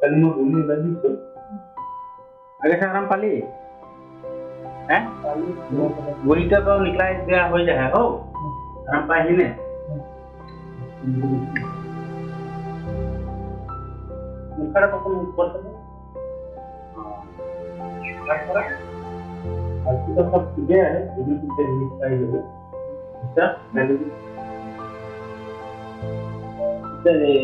कल मैं बोलने लगी तो आगे से आराम पाली हैं गोलीटा तो निकला गया हो जाए हो आराम पाली ने निकला तो कौन ऊपर से आज तो सब ठीक है लेकिन कुछ देर निकल गया अच्छा मैं चले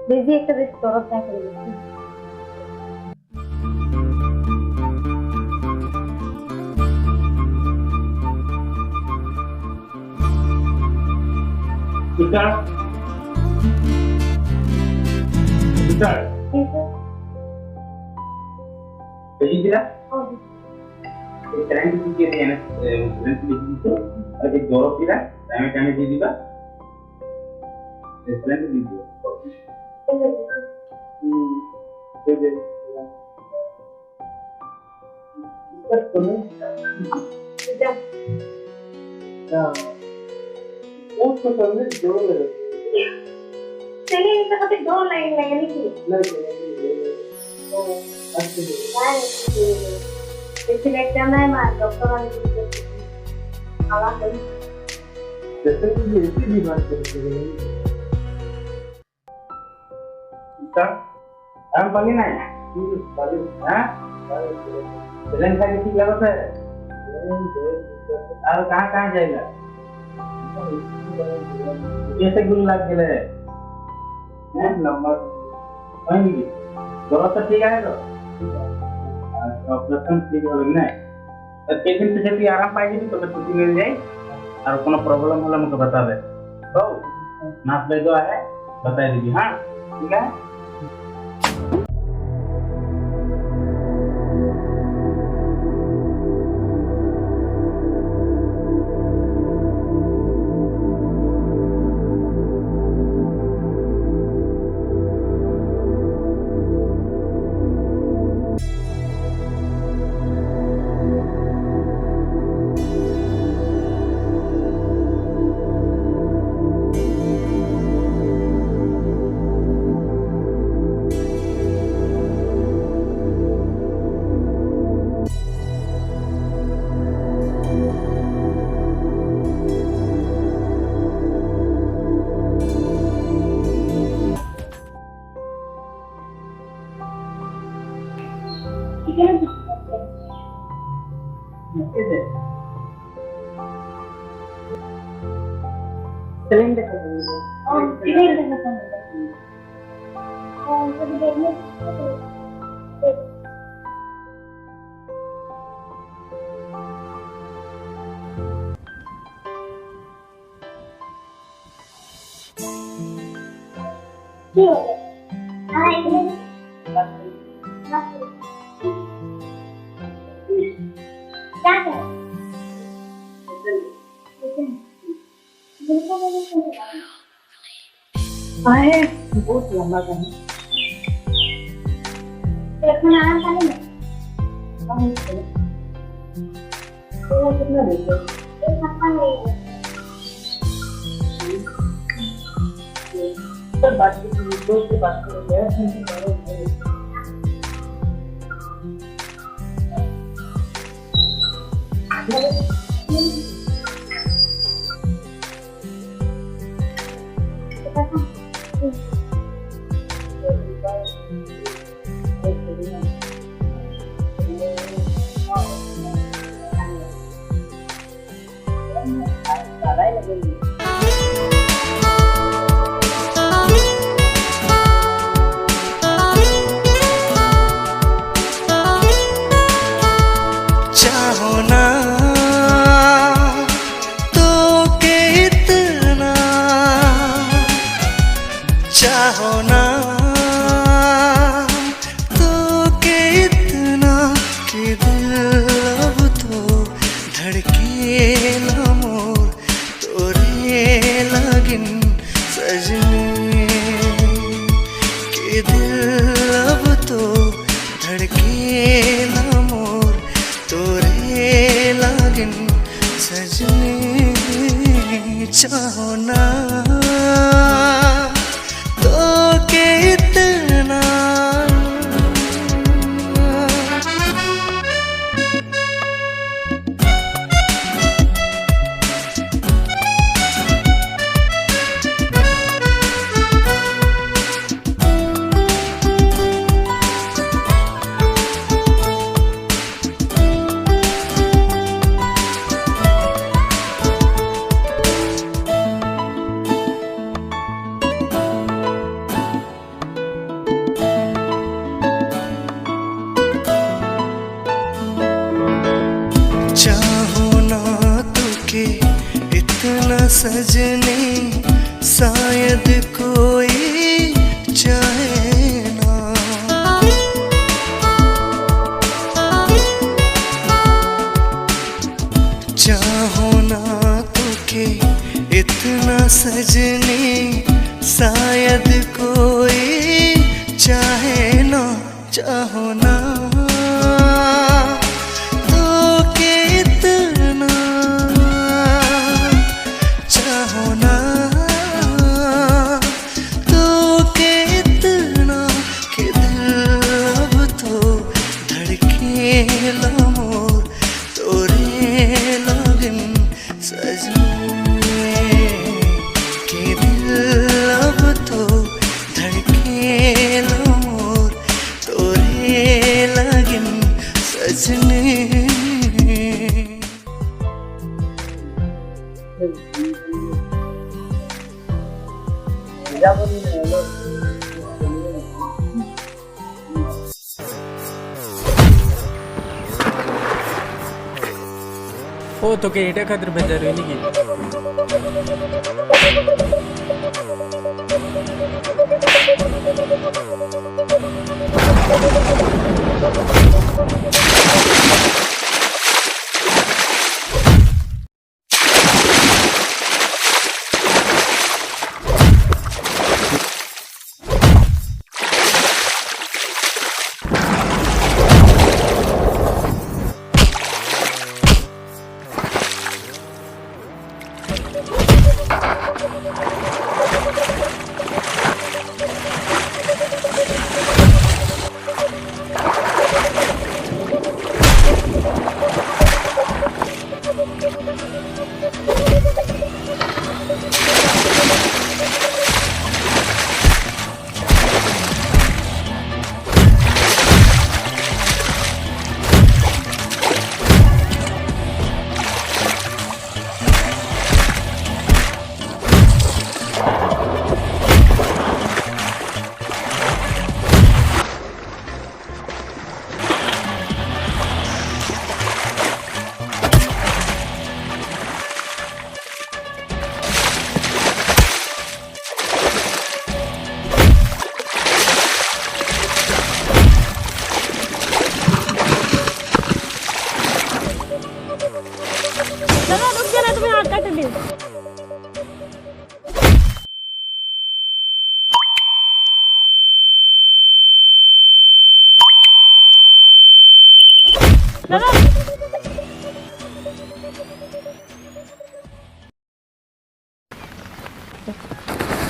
बेबी एक रेस्टोरेंट क्या करेगी Bentar. Jadi tidak? Sekarang kita kira ni, nanti itu ada jorok tidak? Kami jadi juga. Sekarang itu juga. Jadi. Kita kena. sudah Nah. वो तो करने जो है चलिए इनका कभी दो लाइन लगनी थी नहीं तो अच्छे सिलेक्ट करना है मार डॉक्टर वाले आवाज करी जैसे कि ये इसी भी बात करते हैं इसका हम पाली ना पाली हाँ चलन का किसी लगा था और कहाँ जाएगा कैसे गुल लग गए हैं लंबा वही जरूरत तो ठीक है तो ऑपरेशन ठीक हो गई ना तो पेशेंट से जब आराम पाएगी तो छुट्टी मिल जाए और कोनो प्रॉब्लम होला मुझे बता दे तो नाथ भाई जो है बता दीजिए हाँ ठीक है सिलेंडर और सिलेंडर का और कभी देखने क्यों हाँ एक मिनट क्या कर आहे बहुत लंबा काम देखो ना आराम पानी में तो कितना देते एक हफ्ता में तो बात की दोस्त से बात करेंगे चाहो ना तो के इतना कि दिल अब तो धड़के ना मोर तोरे लगिन सजने कि दिल अब तो धड़के ना मोर तोरे लगिन सजने चाहो ना तो के इतना सजने शायद कोई चाहे ना। चाहो ना तो के इतना सजने शायद कोई चाहे ना। चाहो ना तो के इतना चाहो ना तो के इतना कि दिल अब तो धड़के मोर तोरे लगन सजने के दिल अब तो धड़के मोर तोरे लगन सजने। हो तो के एटा खातर भेजा रही नहीं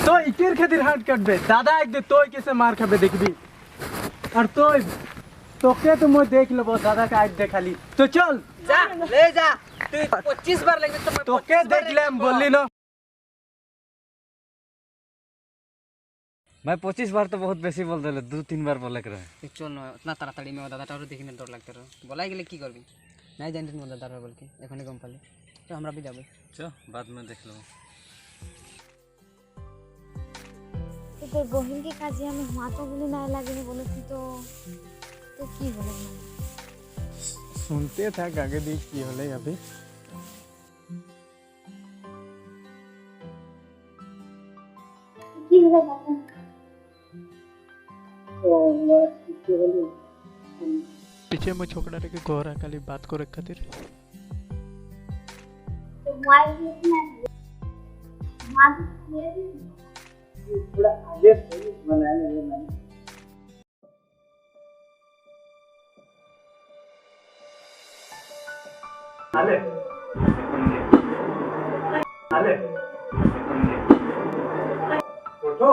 तो इकेर खातिर हाथ काटबे दादा एक दे तो कैसे मार खाबे देखबी और तो के तो मैं देख लेबो दादा का आज देखाली तो चल जा ले जा तू 25 बार लगे तो के देख ले हम बोलली ना मैं 25 बार तो बहुत बेसी बोल दिले 2-3 बार बोले के रहे चल ना इतना ताड़ाताड़ी में दादा टारो देखने डर लगते रहो बोलाई गेले की करबी नहीं जानती मोर दादा बोल के एखने गम पाले तो हमरा भी जाबे चल बाद में देख लो তোর বহিনকে কাজে আমি মাথা বলে না লাগেনি বলেছি তো তো কি হলো सुनते था आगे देख की होले अभी কি হলো বাবা पीछे में छोकरा रे के गोरा खाली बात करे खातिर तो माई इतना मां मेरे थोड़ा आगे सही बनाने में मैंने आले फोटो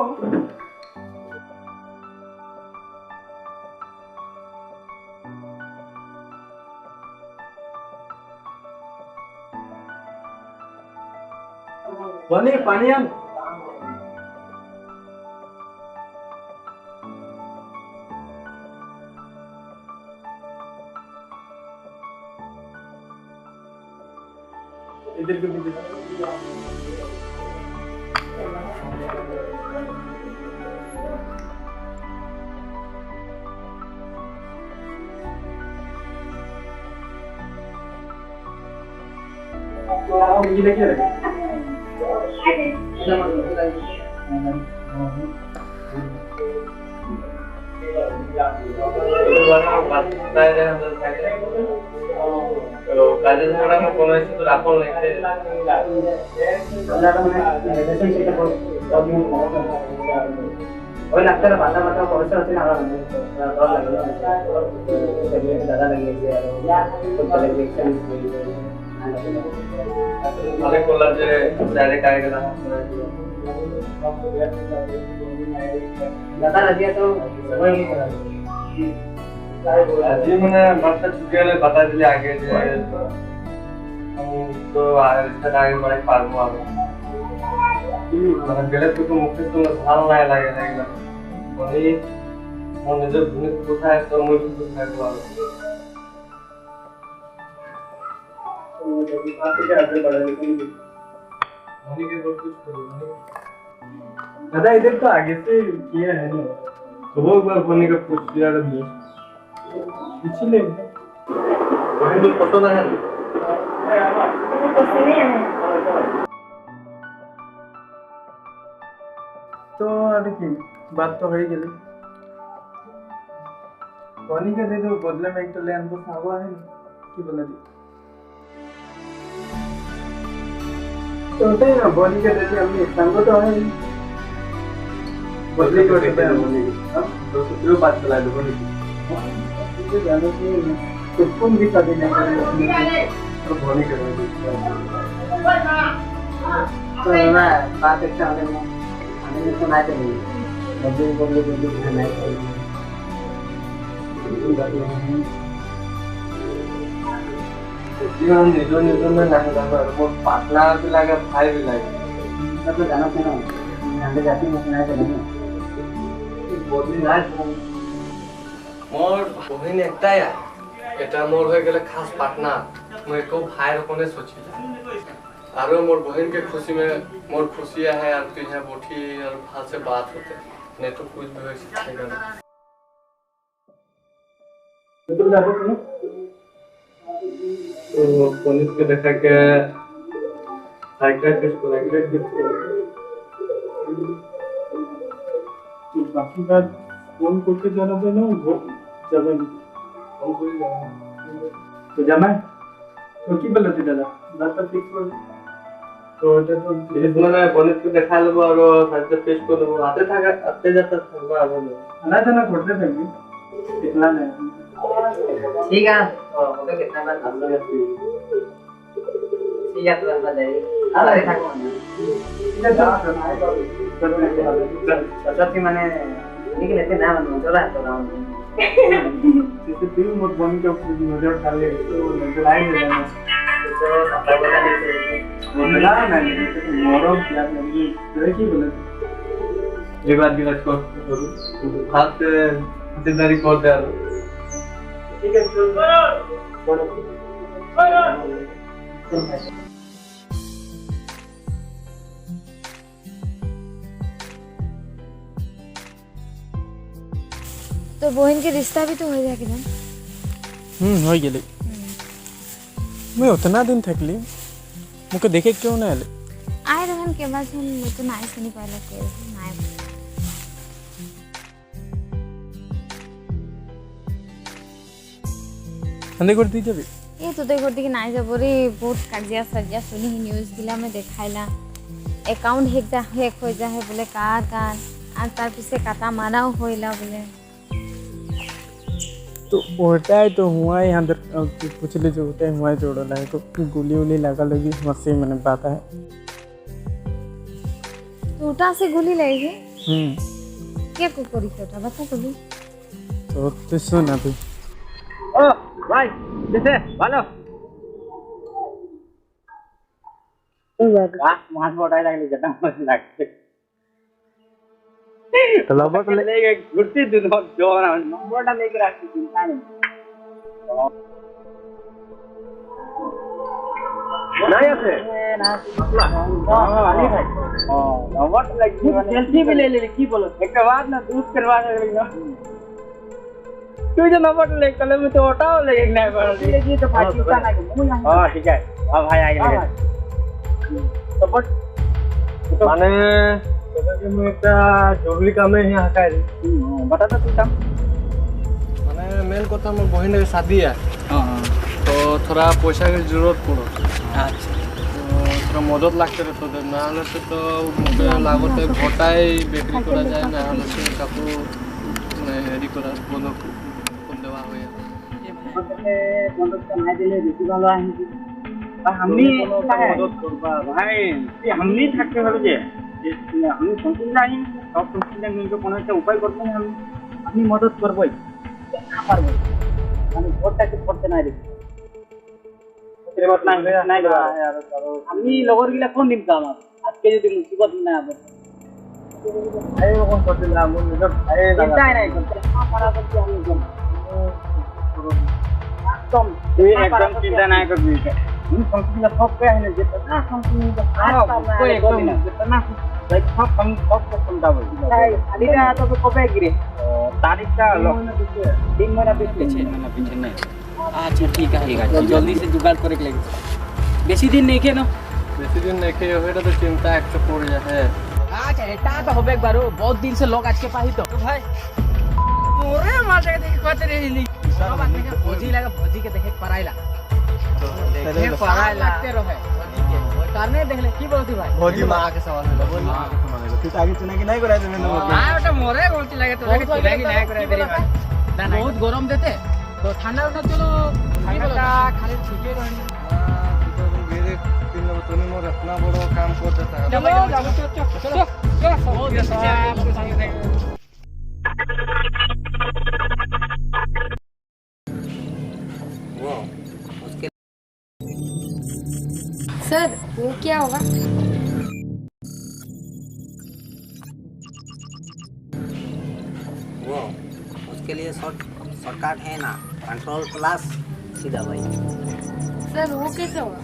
बने पानी हम इधर को भी मुझे लेके কাজে ঝগড়া কোনো কিছু তো রাখল লাগছে ওই লাগতে বাধা বাধা পয়সা হচ্ছে না দাদা লাগিয়েছে অনেক করলাম যে ডাইরেক্ট আগে গেলাম দাদা লাগিয়ে তো সবাই আজি মানে বাচ্চা ছুটি হলে বাতা দিলে আগে যে তো আগে মানে পারবো আমি মানে গেলে তো মুখে তো ভালো নাই লাগে এগুলো মানে মন নিজের ভূমি কোথায় তো মুই কোথায় ভালো दादा इधर तो आगे से किया है ना सुबह एक बार फोन का पूछ दिया था पिछले वही तो पता ना है तो अरे की बात तो हो ही गई पानी के दे दो बदले में एक तो ले अनबो सावा है की बोला दी तो होता है ना बॉडी के दे हमने संगो तो है बदले को देते हैं बोली हां तो जो बात चला दो बोली तो जानो कि कुछ भी कर देना तो बॉडी के दे तो ना बात अच्छा है हमें सुनाई देंगे बदले नहीं जीवन निजो निजो में नहीं जाना वो पार्टनर भी लगे भाई भी लगे तो जानो कि ना हमने जाती में सुनाई देंगे বদলি নাই মোর বহিন একটাই এটা মোর হয়ে গেলে খাস পার্টনার मैं को भाई रखने सोची आरो मोर बहन के खुशी में मोर खुशी है और तू यहाँ बैठी और भाल से बात होते नहीं तो कुछ भी हो सकता है तो जाते सुनो तो पुलिस के देखा के साइकियाट्रिस्ट को लगे बाकी बात फोन करके जाना देना वो जब हम कोई जाना तो जमा तो की बोलते थे दादा बात तो फिक्स कर तो এটা তো इस मैंने पुलिस को देखा लो और साइकियाट्रिस्ट को लो आते था आते जाता था आगे ना जाना करते थे इतना नहीं ठीक है हो गया कितना बार हम लोग ठीक है तो बस जाइए अरे थाको सच्ची माने निकले थे ना मन चला तो राम जैसे फिल्म मत बन के नजर डाले तो नजर आए ना तो सपना बोला नहीं ना ना मोरो क्या नहीं तो की बोले ये बात गिलास को हाथ से जिम्मेदारी कर दे ठीक है चल बड़ो तो बहन के रिश्ता भी तो हो जाए कि हो गेले मैं उतना दिन थकली मुके देखे क्यों ना आले आए रहन के बाद हम तो नाइ सुनी पहले के नाइ अंदे कर दी जब ये तो देखो कि नाइ जबरी बहुत काजिया सजिया सुनी ही न्यूज़ दिला में देखाइला अकाउंट हैक हो जाए बोले कार আর তার পিছে কাটা মারাও হইলা বলে तो होता है तो हुआ है अंदर पिछले जो होता है हुआ है जोड़ो लाए तो गोली वोली लगा लगी मस्ती मैंने बात है टूटा से गोली लगी क्या को करी टूटा बता कभी तो सुन अभी ओ भाई जैसे ভালো मास मोटा লাগলে যেটা লাগছে तो लबट लेके घुटती दिन जोर नंबरটা लेके रखती चिंता नहीं नहीं আছে না আলী ভাই नंबर लगी सेल्फी भी ले ले की बोलो एक बार ना दूध करवा ले ना तू जो नंबर ले कल में तो उठाओ लेके नहीं बोल ये तो पाकिस्तान है हां ठीक है अब भाई आ गए तो बट মানে তোকে মই একটা জরুরি কামে হে হাকাই बता तो तू काम মানে মেন কথা মোর বহিনের শাদি है तो थोड़ा पैसा की जरूरत पड़ो अच्छा तो थोड़ा मदद लगते रहे तो ना हले तो मुझे लागते घटाई बिक्री करा যায় না হলে সে কাপড় মানে হেরি করা বন্ধ করে দেওয়া হয় मदद करना दिले बेसी ভালো আনছি हमनी मदद करबा भाई हमनी থাকতে হবে যে আমি সংকীর্ণ নাই সব সংকীর্ণ মিলকে কোনো একটা উপায় করতে হবে আমি মদত করবই না পারবো আমি ভোটটাকে করতে নাই দেখি বাত নাই নাই আমি লগর গিলা কোন দিন কাম আজকে যদি মুসিবত না আবে ভাই কোন করতে না মন নিজর ভাই চিন্তা নাই করতে পারা করতে আমি একদম তুই একদম চিন্তা নাই করবি আমি সংকীর্ণ সব কে আইনে যেটা না সংকীর্ণ কোই একদম যেটা না ভাই সব সব চিন্তা বল ভাই আলিটা তো কবে গিরে तारीखটা 3 महीना पीछे नहीं अच्छा ठीक है जल्दी से जुगाड़ करे के लगे बेसी दिन नहीं के ना বেশি দিন রেখে এটা তো চিন্তা একটা পড়ে যায় अच्छा এটা তো হবে একবার बहुत दिन से लोग आज के पाही तो भाई मोरे मार के देखे कहते रही सब आदमी के भोजी के देखे पराइला देखे पराइला लगते रहे भोजी के करने देख ले की बोलती भाई भोजी मां के सवाल है भोजी मां के सवाल है तू आगे चुना की नहीं कराए मैंने हां बेटा मोरे बोलती लगे तो लगे चुना की नहीं कराए तेरी बात बहुत गरम देते तो ठंडा उठा चलो ठंडा खाली ठीके रहनी मेरे तीन लोग तूने मोर इतना बड़ा काम कर देता है चलो चलो सर वो क्या होगा वो उसके लिए शॉर्टकट है ना कंट्रोल प्लस सीधा भाई सर वो कैसे होगा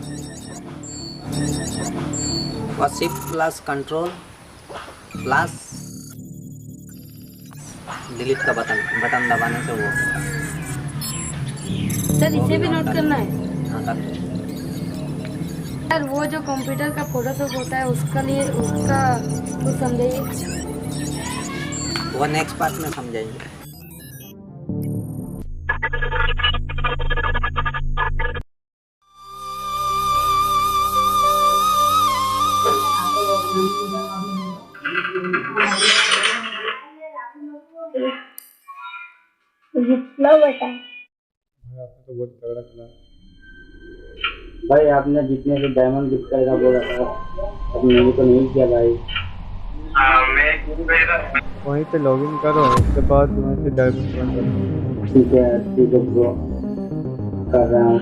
और shift plus control plus delete का बटन दबाने से वो सर इसे भी नोट करना है हाँ कर दो। सर वो जो कंप्यूटर का फोटोशॉप होता है उसका लिए उसका कुछ समझाइए वो नेक्स्ट पार्ट में समझाएंगे भाई आपने जितने से डायमंड गिफ्ट करेगा बोला था अब मैंने तो नहीं किया भाई वहीं पे लॉगिन करो उसके बाद वहीं से डायमंड करो ठीक है ब्रो कर रहा हूँ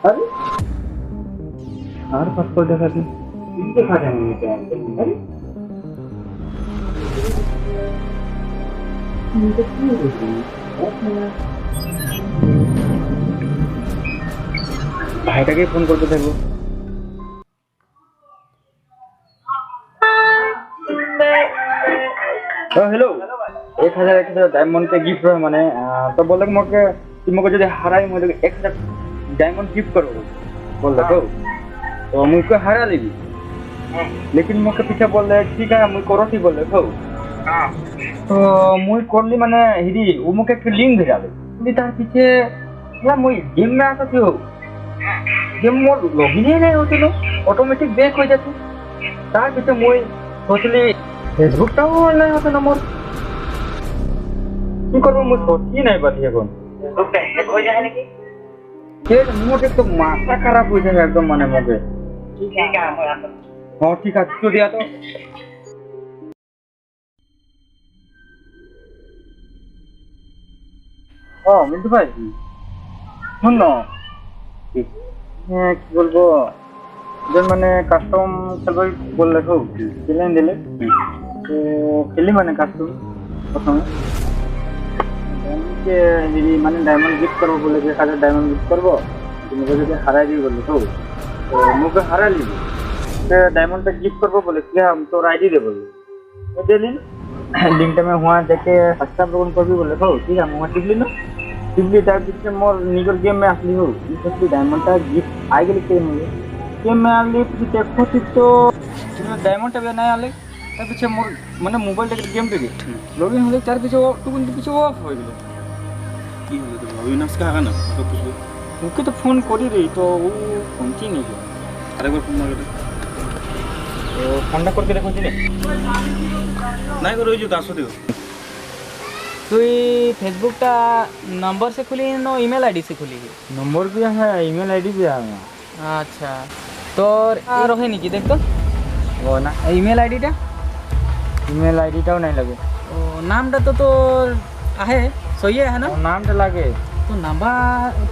अरे और पासपोर्ट देखा थी देखा था मैंने अरे ভাইটাকে ফোন করতে থাকবো हेलो 1000 डायमंड के गिफ्ट है माने तो बोल मोके तुमको जो हराई मुझे 1000 डायमंड गिफ्ट करो बोल देखो तो मुझको हरा लेगी लेकिन मुके पीछे बोले ठीक है मुई करती बोले हो तो मुई करली माने हिरी वो मुके एक लिंक भेजाले কিন্তু তার পিছে না মুই গেম মে আসছি हो गेम मोर लॉगिन ही नहीं होती लो ऑटोमेटिक बैक हो जाती तार पीछे मुई सोचली फेसबुक टाও नहीं होता ना मोर কি করব মুই সোচি নাই পাতি এখন ফেসবুকটা হ্যাক হয়ে যায় নাকি কে মোটে তো মাথা খারাপ হয়ে যায় একদম মানে মোকে ঠিক আছে আমি আসব হ্যাঁ ঠিক আছে তো দিয়া তো ও মিন্টু ভাই শুন না হ্যাঁ কি বলবো যে মানে কাস্টম খেলবে বললে তো খেলেন দিলে তো খেলি মানে কাস্টম প্রথমে যে হিরি মানে ডায়মন্ড গিফট করবো বলে যে 1000 ডায়মন্ড গিফট করবো তুমি যদি হারাই দিই বললে তো মুখে হারালি तो डायमंड तक गिफ्ट करबो बोले कि हम तो आईडी दे बोले तो देली लिंक में हुआ देखे सब्सक्राइब लोगन करबी बोले तो ठीक है हम टिकली ना टिकली तार पीछे मोर निगर गेम में असली हो इसलिए डायमंड तक गिफ्ट आई गेली गेम में आली फिर देखो तो डायमंड तक नहीं आले तार पीछे मोर माने मोबाइल तक गेम पे लॉगिन होले तार पीछे टुकुन पीछे ऑफ हो गेले की होले तो अविनाश का आगा ना तो पूछो ओके तो फोन करी रही तो वो फोन की नहीं किया अरे बार फोन मार तो फोन करके देखो जी नहीं करो जो दासो दियो তুই ফেসবুকটা নম্বর से खुली नो ईमेल आईडी से खुली है नंबर भी है ईमेल आईडी भी है अच्छा তোর আর রহে নাকি দেখ তো वो ना ईमेल आईडीটা ईमेल आईडी टाও नहीं लगे ও নামটা তো তোর আহে সই है ना नाम तो लगे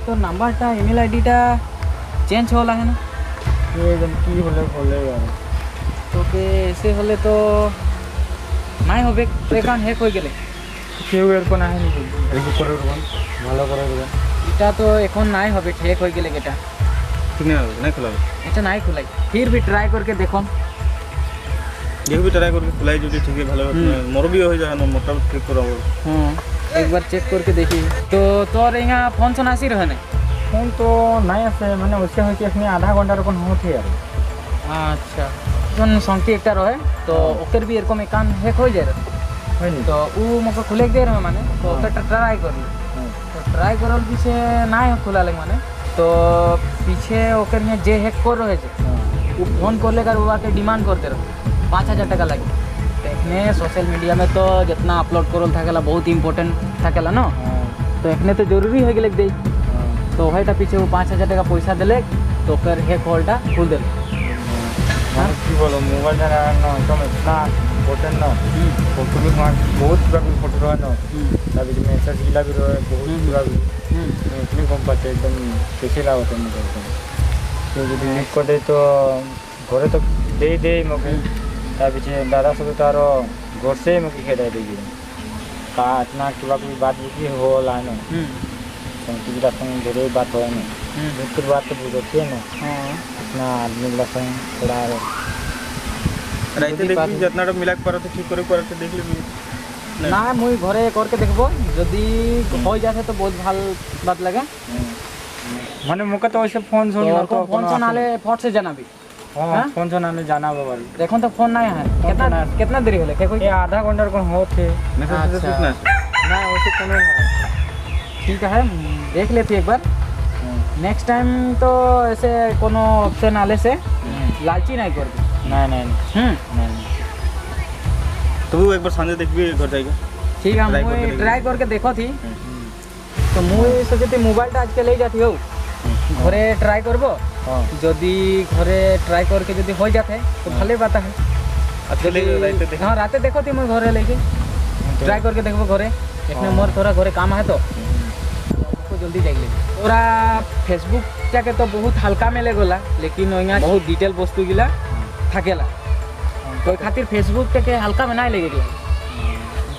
তো নাম্বারটা ईमेल आईडीটা চেঞ্জ होला है ना ये एकदम की बोले यार তোকে এসে হলে তো নাই হবে অ্যাকাউন্ট হ্যাক হয়ে গেলে কেউ এরকম না হয়নি রিভিউ করে দেবেন ভালো করে দেবেন এটা তো এখন নাই হবে হ্যাক হয়ে গেলে এটা ठीक नहीं खुला এটা নাই খোলাই फिर भी ट्राई करके देखो देखो भी ट्राई करके खुलाई जो ठीक है ভালো मोर भी हो जाए ना मोटा ठीक कराओ हाँ एक बार चेक करके देखी तो तोर यहाँ फोन सोन आसी रहे ना फोन तो नहीं आसे मैंने उससे होती अपने आधा घंटा रकम होते यार अच्छा जोन संख्या एकटा रहे तो ओकर भी एरकम अकाउंट हैक हो जाए है नहीं तो उ मको खुले दे रहे माने तो ओकर ट्राई करी तो ट्राई करल पीछे ना खुला लगे माने तो पीछे ओकर में जे हैक कर रहे छे वो फोन कर लेकर वो आके डिमांड करते रहे 5000 टाका लगे तो एखने सोशल मीडिया में तो जितना अपलोड करल थाकेला बहुत इंपोर्टेंट थाकेला ना तो एखने तो जरूरी हो गेले दे तो वहीटा पीछे वो 5000 टाका पैसा दिले तो ओकर हैक होल्डा खुल दिले की बोलो मोबाइल ना एकदम इतना इम्पोर्टेंट ना फोटो भी बहुत पूरा फोटो रहा ना तभी मैसेज गिला भी रहा बहुत पूरा भी इतनी कम पाते एकदम कैसे ला होता है तो जो डिलीट कर दे तो घरे तो दे मके तभी दादा सब तार घर से मके खेदा देगी का इतना किबा कोई बात बुकी हो ला ना संगीत संग ढेरे बात हो ना दूसरी बात तो बुझते हैं ना इतना आदमी का संग थोड़ा राइते देखबी जितना मिला कर तो ठीक करे देख लेबी ना मुई घरे करके देखबो जदी हो जाथे तो बहुत ভাল बात लगे माने मुके तो वैसे फोन सुन ना तो फोन सुनाले फट से जनाबी हां फोन सुनाले जाना बाबा देखो तो फोन नहीं है कितना देरी होले के कोई ये आधा घंटा कोन होते मैसेज से पूछना ना वैसे फोन है ठीक है देख लेती एक बार नेक्स्ट टाइम तो ऐसे कोनो ऑप्शन आले से लालची नहीं कर नहीं तो वो एक बार सांझे देखबी घर जाएगा ठीक है मुई ट्राई करके देखो थी तो मुई सोचे थी मोबाइल आज के ले जाती हो घरे ट्राई करबो जदी घरे ट्राई करके जदी हो जाते तो भले बात है अच्छा ले राइते देख हाँ राते देखो थी मैं घरे लेके ट्राई करके देखबो घरे एकने मोर थोड़ा घरे काम है तो जल्दी जाइए पूरा फेसबुक के तो बहुत हल्का में गला लेकिन वहाँ बहुत डिटेल वस्तु गिला थकेला तो खातिर फेसबुक के हल्का में नहीं लगे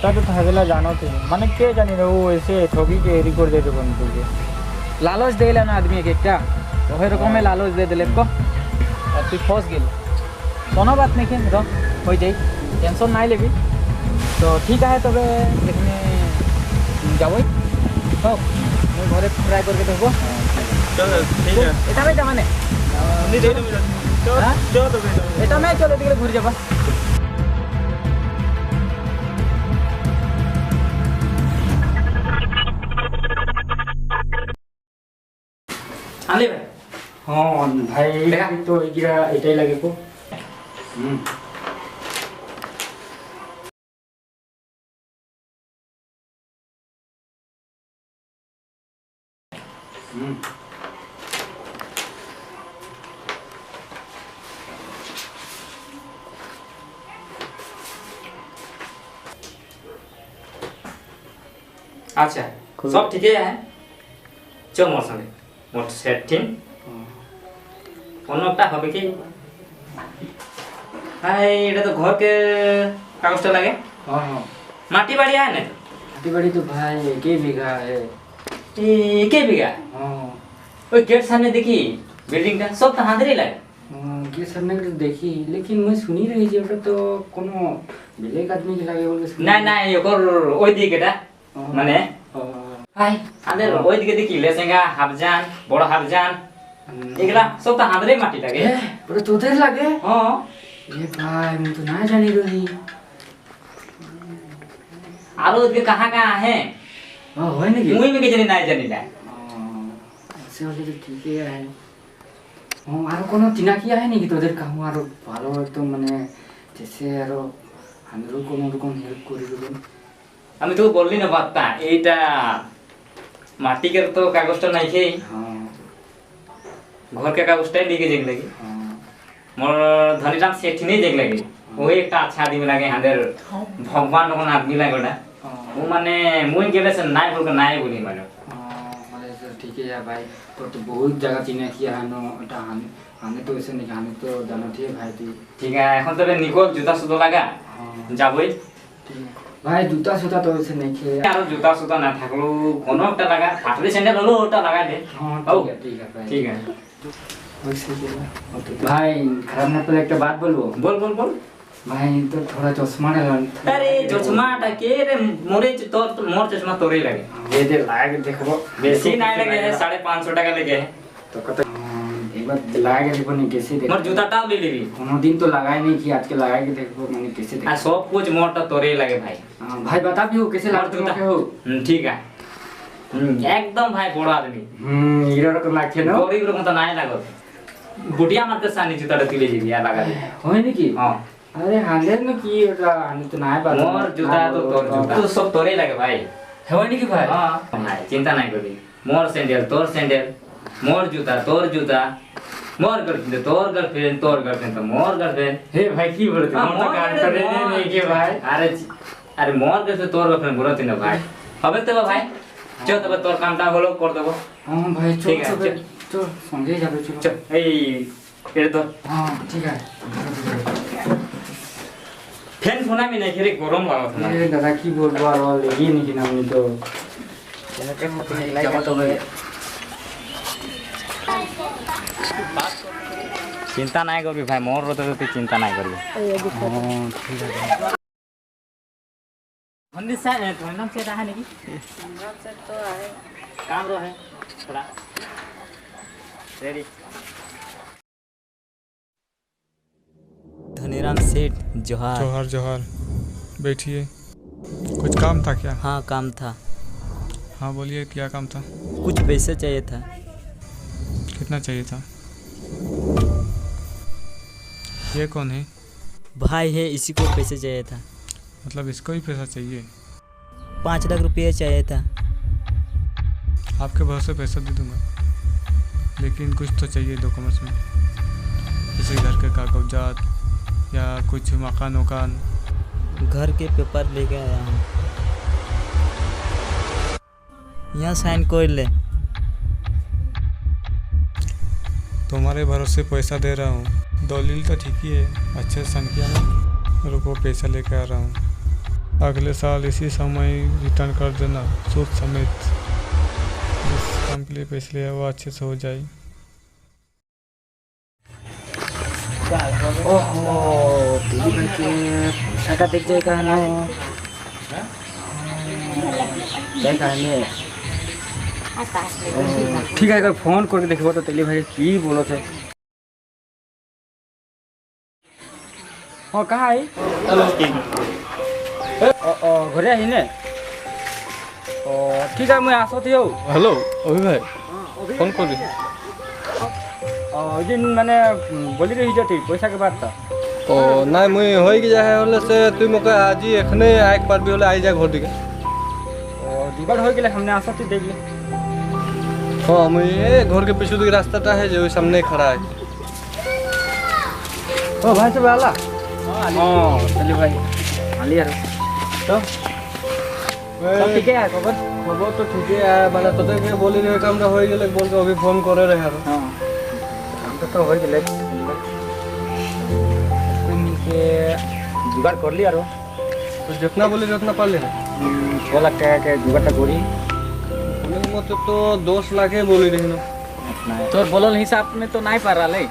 तो थकेला जानो थी माने के जानी रे वो ऐसे ठगी के रिकॉर्ड दे दे बंद के लालच देला ना आदमी के एकटा तो हे रकम में लालच दे देले को और तू फंस गेल कोनो बात नहीं के रह हो जाई टेंशन नहीं लेबी तो ठीक है तबे देखने जाबो हो मैं घरे ट्राई करके देखबो चल ठीक है এটা ভাই জামানে আমি দেই দেবো হ্যাঁ? চল তো ভাই এটা নাই চলে দিকে ঘুরে যাবা আনলি ভাই হ্যাঁ ভাই দেখা। তো এইগিরা এটাই লাগিব আচ্ছা সব ঠিকই আছে চল মোর সঙ্গে মোর সেটিং অন্য একটা হবে কি ভাই এটা তো ঘরকে কাগজটা লাগে हाँ हाँ মাটি বাড়ি আছে না खेती बाड़ी तो भाई एक ही बीघा है কে বিঘা हाँ ওই গেট সামনে দেখি বিল্ডিংটা সব তো হাঁদরেই লাগে ये सब ने तो देखी लेकिन मैं सुनी रही थी ওটা তো কোনো বিলেক आदमी के লাগে বলে শুনি না না ওর ওই দিকে এটা মানে हाँ, ভাই আমাদের ওই দিকে দেখি লেসেঙ্গা হাফজান বড় হাফজান এগুলা সব তো হাঁদরেই মাটি লাগে ए ওটা তোদের লাগে হ্যাঁ ए भाई मैं तो ना जानी रही আরো ওদিকে কাহা কাহা है हाँ है ना মুই মেকে জানি নাই জানি না ऐसे वाले तो ठीक है हाँ आरो कोनो चिनाकिया है नहीं তোদের কাহু আরো ভালো একদম মানে जैसे আরো আমরাও কোনো রকম হেল্প করে দেব আমি তো বললি না বার্তা এইটা মাটিকের তো কাগজটা নাই খেয়ে हाँ ঘরকে কাগজটাই লিখে যেগ লাগি हाँ মোর ধনীরাম সেঠ নেই যেগ লাগি ওই একটা আচ্ছা আদমি লাগে হাঁদের ভগবান তখন আদমি লাগে ওটা ও মানে মুই গেলে সে নাই বলকে নাই বলি মানে মানে ঠিক है भाई तो बहुत जगह चिना किया है नो এটা আমি তো এসে नहीं আমি তো জানো ঠিক ভাই তুই ঠিক আছে এখন তবে নিকল জুতা সুতো লাগা যাবই ঠিক আছে ভাই জুতা সুতা তো এসে नहीं খেয়ে আর জুতা সুতা না থাকলো কোনো একটা লাগা ফাটলি স্যান্ডেল হলো ওটা লাগাই দে हाँ ও ठीक है भाई ঠিক আছে वैसे भाई खराब ना पहले एक बात बोलबो বল বল বল भाई तो थोड़ा चश्मा डालन আরে চশমাটা কে রে মোরে তোর মোর চশমা তোরই লাগে ये दे लाग देखबो বেশি নাই লাগে 550 টাকা লাগে तो कत एक बार लगा के देखो नहीं कैसे মোর देखो জুতাটাও ले लेबি कोनो दिन तो लगाए नहीं कि आज के लगा के देखो मैंने कैसे আর देखो সব कुछ মোরটা তোরই লাগে ভাই भाई बता भी हो कैसे মোর लगते জুতা हो ঠিক আছে একদম ভাই বড় আদমি हीरो रकम लागছে না গরিব রকম তো নাই লাগত বুটিয়া মারতে সানি জুতাটা তুলে দিবি আর লাগা দিবি হয় নাকি হ্যাঁ अरे हालेर में की ওটা আমি তো নাই পারলাম মোর জুতা তো তোর জুতা তো সব তোরই লাগে ভাই হয় নাকি ভাই হ্যাঁ ভাই চিন্তা নাই করবি মোর স্যান্ডেল তোর স্যান্ডেল মোর জুতা তোর জুতা মোর গার্লফ্রেন্ড তোর গার্লফ্রেন্ড তোর গার্লফ্রেন্ড তো মোর গার্লফ্রেন্ড হে ভাই কি বলতে হ্যাঁ, মোর তো মোর কাট করে মোর- নেই কে ভাই আরে আরে মোর গার্লফ্রেন্ড তোর গার্লফ্রেন্ড বলতে না ভাই হবে তো ভাই চল তবে তোর কামটা হলো করে দেবো হ্যাঁ ভাই চল ঠিক আছে, চল চল সঙ্গে যাবে চল চল এই এটা তো হ্যাঁ ঠিক আছে ফ্যান ফোন আমি নাই খেলে গরম লাগত না আরে দাদা কি বলবো আর লেগে নাকি না আমি তো যাবো তবে চিন্তা নাই করবি ভাই মোর রতে তুই চিন্তা নাই করবি मंदिर से तुम्हारे नाम से रहा है नहीं काम रो है थोड़ा रेडी धनीराम सेठ जोहार जोहार जोहार बैठिए कुछ काम था क्या? हाँ काम था हाँ बोलिए क्या काम था? कुछ पैसे चाहिए था कितना चाहिए था? ये कौन है? भाई है इसी को पैसे चाहिए था मतलब इसको ही पैसा चाहिए? 5 लाख रुपये चाहिए था आपके भरोसे पैसा दे दूंगा, लेकिन कुछ तो चाहिए डॉक्यूमेंट्स में, जैसे घर के कागजात या कुछ मकान वकान। घर के पेपर लेके आया हूँ यहाँ साइन कर ले तुम्हारे भरोसे पैसा दे रहा हूँ, दलील तो ठीक ही है, अच्छे से संख्या में रुको पैसा लेके आ रहा हूँ, अगले साल इसी समय रिटर्न कर देना सूद समेत। जिस काम के लिए पैसे लिया वो अच्छे से हो जाए। ओहो तेरी भाई के पैसा देख जाएगा ना जाएगा ने ठीक है एक बार फोन करके देखबो तो तेली भाई की बोलो थे हाँ कहाँ आई घरे आई ने ठीक है मैं आसती हूँ हेलो अभी भाई फोन कर दिन मैंने बोली रही जाती पैसा के बाद था ओ ना मुई होई कि जाए होले से तुई मके आज ही एखने आइक पार भी होले आई जा घर दिके दुबार हो गए हमने आसती देख ले हाँ मुई ए घर के पीछे दिके रास्ताटा है जो सामने खड़ा है ओ भाई सब आला हाँ चलिए भाई आली यार तो सब ठीक है खबर खबर तो ठीक है माने तो के बोली रे काम रा होई गेले बोल के अभी फोन करे रहे यार हां हम तो हो गेले के जुगाड़ कर लिया रो तो जितना बोली उतना पार ले 6 लाख टका के जुगाड़टा करी बोले मत तो 10 लाख है बोली रही ना तोर बोलल हिसाब में तो नहीं पार रहा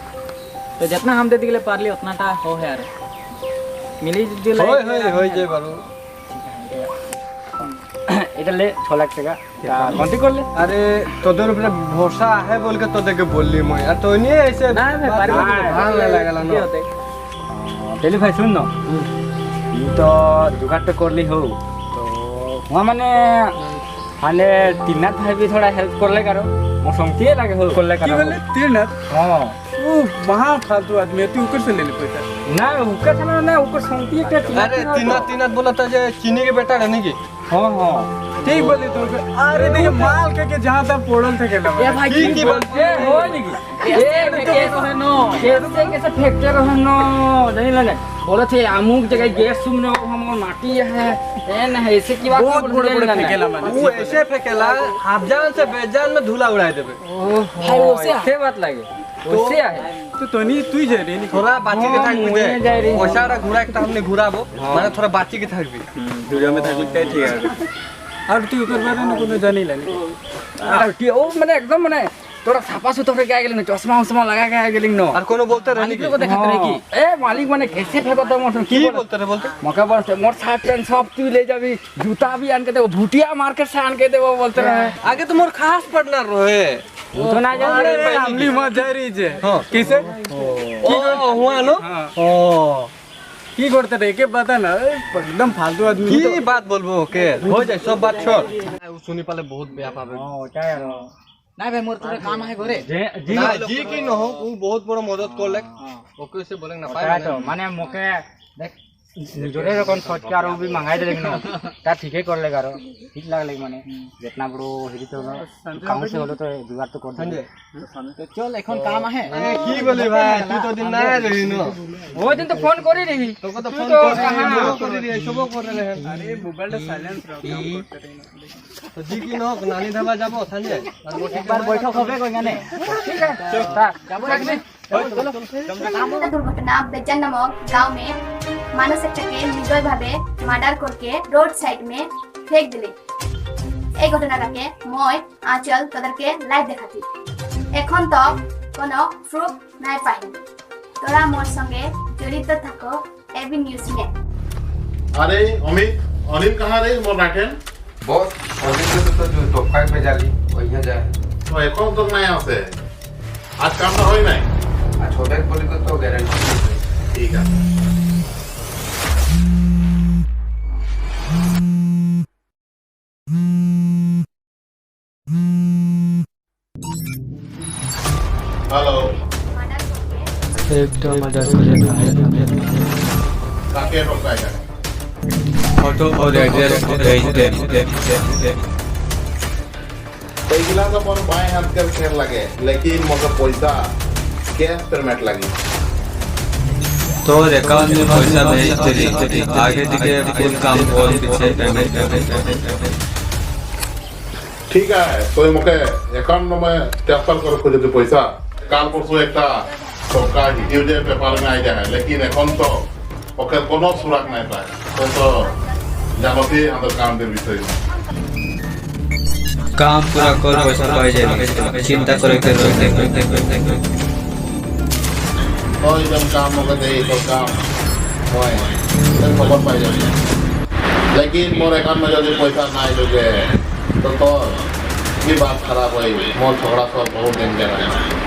तो जितना हम दे दिले पार लिए उतना टा हो है यार मिली दिले होय जे बारो এটা ले 6 लाख টাকা कौन कर ले अरे तोদের উপরে ভরসা है बोल के तो देके बोलली मैं यार तो नहीं ऐसे ना भाई भाग ले लागला ना तेली भाई सुन न ये तो जुगाड़ तो कर ली हो तो वहाँ मैंने हाले तीनाथ भाई भी थोड़ा हेल्प कर ले करो मैं समझिए लगे हो कर ले करो बोले तीरनाथ हाँ ओ वहाँ फालतू आदमी है तू ऊपर से ले ले पैसा ना ऊपर से ना ऊपर समझिए क्या अरे तीनाथ बोला था जे चीनी के बेटा रहने की हाँ हाँ ठीक बोली तो अरे देखिए माल के जहाँ तक पोड़ल थे केला ये भाई की बोलते हो नहीं ये कैसे है नो कैसे फैक्टर है नो नहीं लगे बोले थे अमुक जगह गैस सुमने हम माटी है ना ऐसे की बात बहुत बड़े फेंकेला माने वो ऐसे फेंकेला आप जान से बेजान में धूला उड़ा देबे भाई उससे बात लगे उससे है तो नहीं तू ही जा रही नहीं थोड़ा बाची के थाक दे ओसारा घुरा एक हमने घुराबो माने थोड़ा बाची के थाक भी दुनिया में थाक लगता है ठीक है और तू ऊपर बारे में कोनो जानी लानी और कि ओ माने एकदम माने थोड़ा साफा सुथरा के गेलिन चश्मा उस्मा लगा के गेलिन नो और कोनो बोलते रहनी को देखत रही की ए मालिक माने कैसे फेंको तो मोर की बोलते रे बोलते मका बस मोर शर्ट पैंट सब तू ले जाबी जूता भी आन के दे भूटिया मार्केट से आन के दे वो बोलते रहे आगे तो मोर खास पार्टनर रहे वो तो ना जाने फैमिली में जा रही जे किसे ओ हुआ नो ओ की करते रहे के पता ना एकदम फालतू आदमी की बात बोलबो के हो जाए सब बात छोड़ सुनी पाले बहुत बेया पावे ओ क्या यार ना भाई मोर थोड़ा काम है घरे जी की न हो वो बहुत बड़ा मदद कर ले ओके से बोले ना पाए तो माने मोके देख जोरे रकम सोच के आरो भी मंगाई दे लेकिन ता ठीक है कर लेगा रो ठीक लाग ले माने जितना बड़ो हेरी तो काम से होलो तो जुगाड़ तो कर दे तो चल এখন काम है की बोले भाई तू तो दिन ना रही न वो दिन तो फोन करी रही तो को तो फोन कर रही सब कर रहे हैं अरे मोबाइल तो साइलेंस रहो काम करते रही तो जी की न नानी धाबा जाबो संजय एक बार बैठक होबे कोई ने ठीक है चल जाबो एक दिन दुर्घटना बेचन नामक गांव में मानव सेक्टर के निर्दय भावे मार्डर करके रोड साइड में फेंक दिले এই ঘটনাটাকে মই আঁচল তোদেরকে লাইভ দেখাতি এখন তো কোনো প্রুফ নাই পাইনি তোরা মোর সঙ্গে জড়িত থাকো এবি নিউজ में अरे अनिल कहाँ रे मोर बैठे बॉस अनिल तो जो तोफाई पे जाली वही जाए तो এখন तो नहीं आसे आज काम ना होई नहीं आज होबे बोली को तो गारंटी ठीक है हेलो एक मदद कर काके रोका है फोटो और एड्रेस भेज दे पैसा तो मोर बाएं हाथ कर खेल लगे लेकिन मोके पैसा कैश पेमेंट लगी तो अकाउंट में पैसा भेज दे आगे दिखे फुल काम और पीछे पेमेंट ठीक है तो मोके अकाउंट में ट्रांसफर करो खुद के पैसा काल परसों एक सरकार न्यूज पेपर में आ जाए लेकिन এখন तो ओके कोनो सुराग नहीं पाए तो जानते अंदर काम के विषय काम पूरा कर पैसा पाई जाए चिंता करे के तो जब काम होगा दे तो काम होए तो खबर पाई जाए लेकिन मोर अकाउंट में यदि पैसा नहीं लगे तो ये बात खराब हुई मोर झगड़ा सब बहुत डेंजर है